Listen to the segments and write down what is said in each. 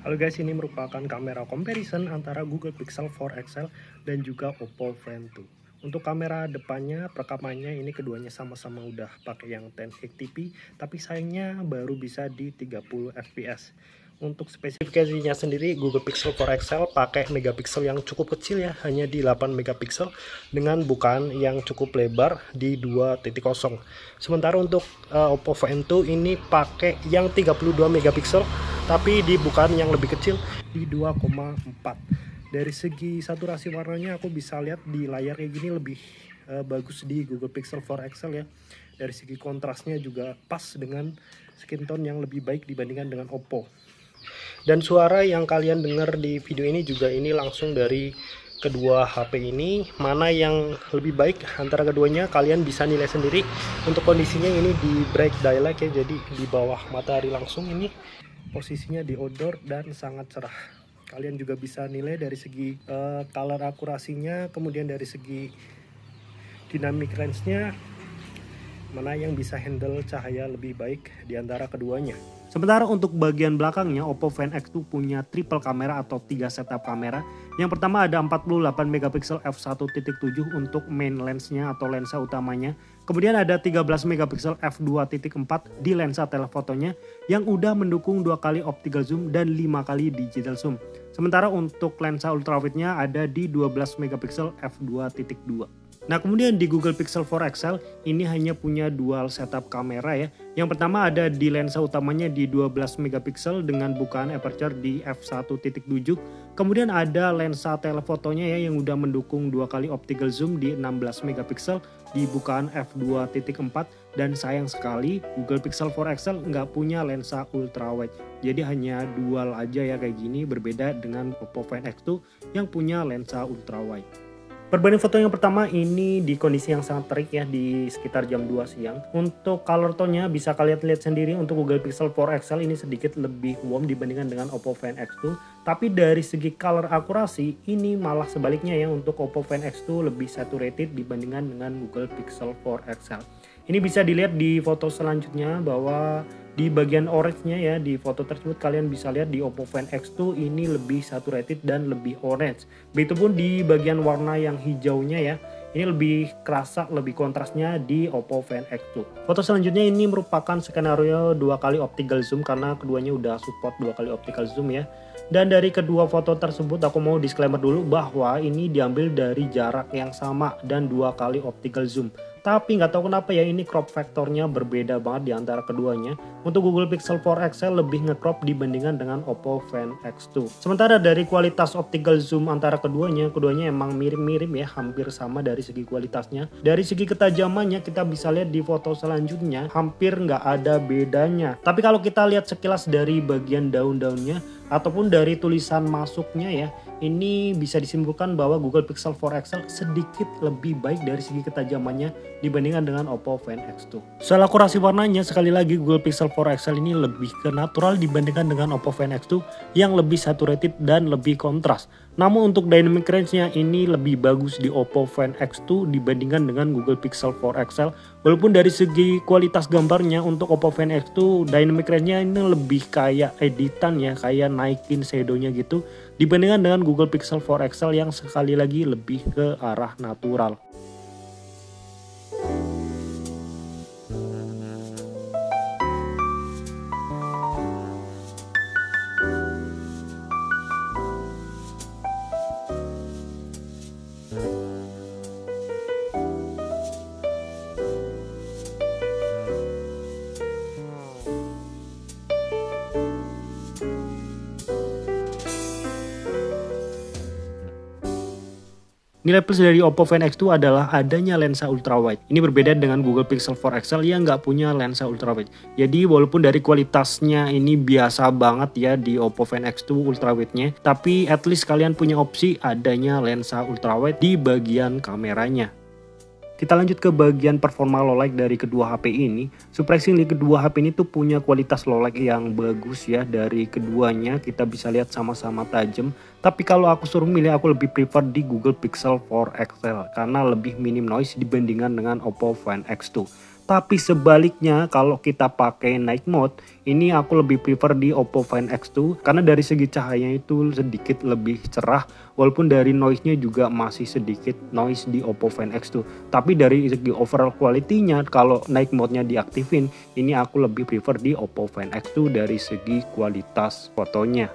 Halo guys, ini merupakan kamera comparison antara Google Pixel 4 XL dan juga Oppo Find 2. Untuk kamera depannya, perekamannya ini keduanya sama-sama udah pakai yang 1080p, tapi sayangnya baru bisa di 30 fps. Untuk spesifikasinya sendiri, Google Pixel 4 XL pakai megapiksel yang cukup kecil ya, hanya di 8 megapiksel dengan bukaan yang cukup lebar di 2.0. Sementara untuk Oppo Find 2 ini pakai yang 32 megapiksel tapi di bukaan yang lebih kecil di 2,4. Dari segi saturasi warnanya aku bisa lihat di layar kayak gini lebih bagus di Google Pixel 4 XL ya. Dari segi kontrasnya juga pas dengan skin tone yang lebih baik dibandingkan dengan Oppo. Dan suara yang kalian dengar di video ini juga ini langsung dari kedua HP ini. Mana yang lebih baik antara keduanya kalian bisa nilai sendiri. Untuk kondisinya ini di bright daylight ya, jadi di bawah matahari langsung ini. Posisinya di outdoor dan sangat cerah. Kalian juga bisa nilai dari segi color akurasinya, kemudian dari segi dynamic range-nya, mana yang bisa handle cahaya lebih baik di antara keduanya. Sementara untuk bagian belakangnya, Oppo Find X2 punya triple kamera atau 3 setup kamera. Yang pertama ada 48 megapiksel f1.7 untuk main lensnya atau lensa utamanya. Kemudian ada 13 megapiksel f2.4 di lensa telefotonya yang udah mendukung 2 kali optical zoom dan 5 kali digital zoom. Sementara untuk lensa ultrawide-nya ada di 12 megapiksel f2.2. Nah, kemudian di Google Pixel 4 XL ini hanya punya dual setup kamera ya. Yang pertama ada di lensa utamanya di 12 megapiksel dengan bukaan aperture di f1.7. Kemudian ada lensa telefotonya ya yang udah mendukung 2 kali optical zoom di 16 megapiksel di bukaan f2.4. Dan sayang sekali Google Pixel 4 XL nggak punya lensa ultrawide. Jadi hanya dual aja ya kayak gini, berbeda dengan Oppo Find X2 yang punya lensa ultrawide. Perbandingan foto yang pertama ini di kondisi yang sangat terik ya, di sekitar jam 2 siang. Untuk color tone-nya bisa kalian lihat sendiri, untuk Google Pixel 4 XL ini sedikit lebih warm dibandingkan dengan Oppo Find X2. Tapi dari segi color akurasi ini malah sebaliknya ya, untuk Oppo Find X2 lebih saturated dibandingkan dengan Google Pixel 4 XL. Ini bisa dilihat di foto selanjutnya bahwa di bagian orange-nya ya, di foto tersebut kalian bisa lihat di Oppo Find X2 ini lebih saturated dan lebih orange. Begitupun di bagian warna yang hijaunya ya, ini lebih kerasa, lebih kontrasnya di Oppo Find X2. Foto selanjutnya ini merupakan skenario 2 kali optical zoom karena keduanya udah support 2 kali optical zoom ya. Dan dari kedua foto tersebut aku mau disclaimer dulu bahwa ini diambil dari jarak yang sama dan 2 kali optical zoom. Tapi nggak tahu kenapa ya, ini crop factornya berbeda banget di antara keduanya. Untuk Google Pixel 4 XL lebih nge-crop dibandingkan dengan Oppo Find X2. Sementara dari kualitas optical zoom antara keduanya emang mirip-mirip ya, hampir sama dari segi kualitasnya. Dari segi ketajamannya kita bisa lihat di foto selanjutnya hampir nggak ada bedanya. Tapi kalau kita lihat sekilas dari bagian daun-daunnya ataupun dari tulisan masuknya ya, ini bisa disimpulkan bahwa Google Pixel 4 XL sedikit lebih baik dari segi ketajamannya dibandingkan dengan Oppo Find X2. Soal akurasi warnanya, sekali lagi Google Pixel 4 XL ini lebih ke natural dibandingkan dengan Oppo Find X2 yang lebih saturated dan lebih kontras. Namun untuk dynamic range-nya ini lebih bagus di Oppo Find X2 dibandingkan dengan Google Pixel 4 XL. Walaupun dari segi kualitas gambarnya untuk Oppo Find X2 dynamic range-nya ini lebih kayak editan ya, kayak naikin shadow-nya gitu dibandingkan dengan Google Pixel 4 XL yang sekali lagi lebih ke arah natural. Nilai plus dari Oppo Find X2 adalah adanya lensa ultrawide. Ini berbeda dengan Google Pixel 4 XL yang nggak punya lensa ultrawide. Jadi walaupun dari kualitasnya ini biasa banget ya di Oppo Find X2 ultrawide-nya, tapi at least kalian punya opsi adanya lensa ultrawide di bagian kameranya. Kita lanjut ke bagian performa low light dari kedua HP ini. Surprisingly kedua HP ini tuh punya kualitas low light yang bagus ya. Dari keduanya kita bisa lihat sama-sama tajam. Tapi kalau aku suruh milih, aku lebih prefer di Google Pixel 4 XL karena lebih minim noise dibandingkan dengan Oppo Find X2. Tapi sebaliknya kalau kita pakai night mode, ini aku lebih prefer di Oppo Find X2 karena dari segi cahayanya itu sedikit lebih cerah, walaupun dari noise-nya juga masih sedikit noise di Oppo Find X2. Tapi dari segi overall quality-nya kalau night mode-nya diaktifin, ini aku lebih prefer di Oppo Find X2 dari segi kualitas fotonya.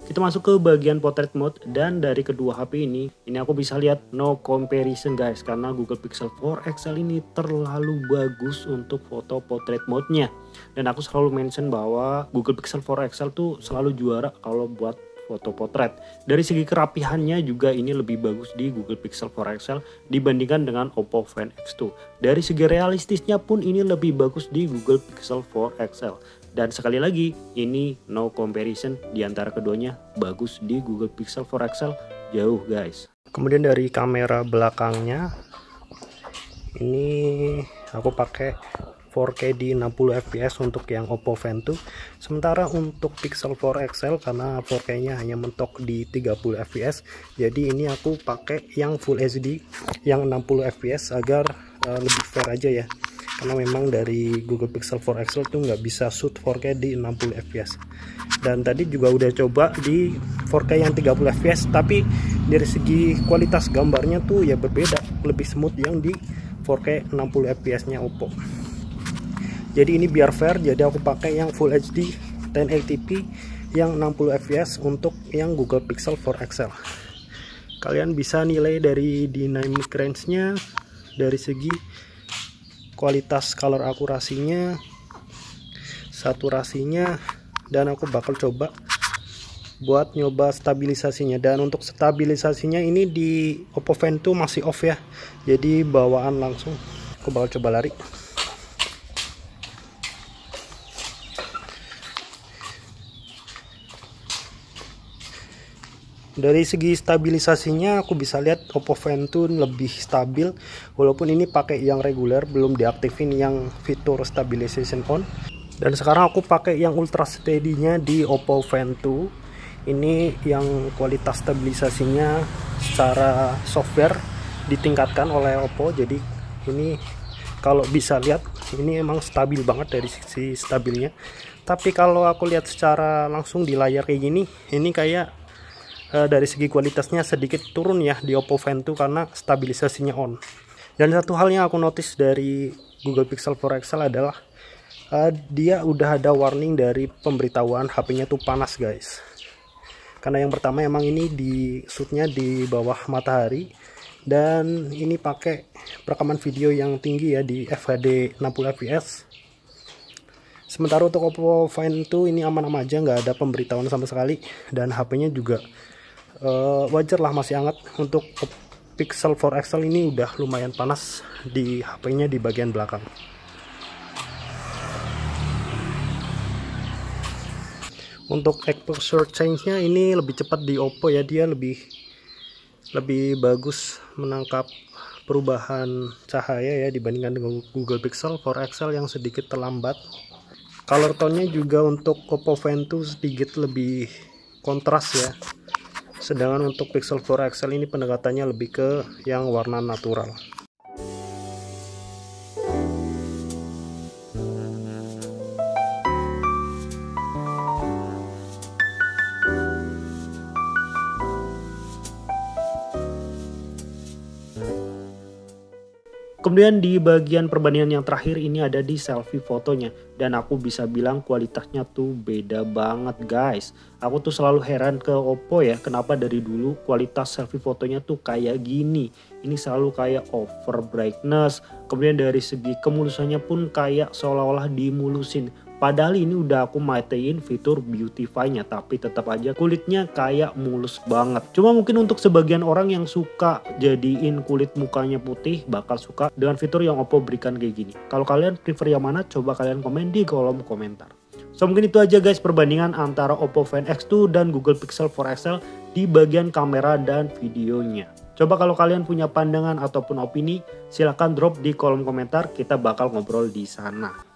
Kita masuk ke bagian portrait mode, dan dari kedua HP ini aku bisa lihat no comparison guys, karena Google Pixel 4 XL ini terlalu bagus untuk foto portrait mode-nya. Dan aku selalu mention bahwa Google Pixel 4 XL tuh selalu juara kalau buat foto potret. Dari segi kerapihannya juga ini lebih bagus di Google Pixel 4 XL dibandingkan dengan Oppo Find X2. Dari segi realistisnya pun ini lebih bagus di Google Pixel 4 XL. Dan sekali lagi, ini no comparison di antara keduanya, bagus di Google Pixel 4 XL jauh guys. Kemudian dari kamera belakangnya, ini aku pakai 4K di 60 fps untuk yang Oppo Find 2. Sementara untuk Pixel 4 XL karena 4K-nya hanya mentok di 30 fps, jadi ini aku pakai yang Full HD yang 60 fps agar lebih fair aja ya. Karena memang dari Google Pixel 4 XL tuh nggak bisa shoot 4K di 60 fps. Dan tadi juga udah coba di 4K yang 30 fps, tapi dari segi kualitas gambarnya tuh ya berbeda, lebih smooth yang di 4K 60 fps nya Oppo. Jadi ini biar fair, jadi aku pakai yang Full HD 1080p yang 60 fps untuk yang Google Pixel 4 XL. Kalian bisa nilai dari dynamic range-nya, dari segi kualitas color akurasinya, saturasinya, dan aku bakal coba buat nyoba stabilisasinya. Dan untuk stabilisasinya ini di Oppo Find 2 masih off ya, jadi bawaan langsung. Aku bakal coba lari. Dari segi stabilisasinya aku bisa lihat Oppo Find 2 lebih stabil, walaupun ini pakai yang reguler, belum diaktifin yang fitur stabilization on. Dan sekarang aku pakai yang ultra steady-nya di Oppo Find 2. Ini yang kualitas stabilisasinya secara software ditingkatkan oleh Oppo, jadi ini kalau bisa lihat ini emang stabil banget dari sisi stabilnya. Tapi kalau aku lihat secara langsung di layar kayak gini, ini kayak dari segi kualitasnya sedikit turun ya di Oppo Find 2 karena stabilisasinya on. Dan satu hal yang aku notice dari Google Pixel 4 XL adalah dia udah ada warning dari pemberitahuan HP-nya tuh panas guys. Karena yang pertama emang ini di shootnya di bawah matahari, dan ini pakai perekaman video yang tinggi ya di FHD 60 fps. Sementara untuk Oppo Find 2 ini aman-aman aja, nggak ada pemberitahuan sama sekali, dan HP-nya juga wajar lah masih hangat. Untuk Pixel 4 XL ini udah lumayan panas di HP-nya di bagian belakang. Untuk exposure change-nya ini lebih cepat di Oppo ya, dia lebih bagus menangkap perubahan cahaya ya dibandingkan dengan Google Pixel 4 XL yang sedikit terlambat. Color tone-nya juga untuk Oppo Find 2 sedikit lebih kontras ya. Sedangkan untuk Pixel 4 XL ini pendekatannya lebih ke yang warna natural. Kemudian di bagian perbandingan yang terakhir ini ada di selfie fotonya, dan aku bisa bilang kualitasnya tuh beda banget guys. Aku tuh selalu heran ke Oppo ya, kenapa dari dulu kualitas selfie fotonya tuh kayak gini. Ini selalu kayak over brightness, kemudian dari segi kemulusannya pun kayak seolah-olah dimulusin. Padahal ini udah aku matiin fitur beautify-nya, tapi tetap aja kulitnya kayak mulus banget. Cuma mungkin untuk sebagian orang yang suka jadiin kulit mukanya putih bakal suka dengan fitur yang Oppo berikan kayak gini. Kalau kalian prefer yang mana, coba kalian komen di kolom komentar. So mungkin itu aja guys perbandingan antara Oppo Find X2 dan Google Pixel 4 XL di bagian kamera dan videonya. Coba kalau kalian punya pandangan ataupun opini, silahkan drop di kolom komentar, kita bakal ngobrol di sana.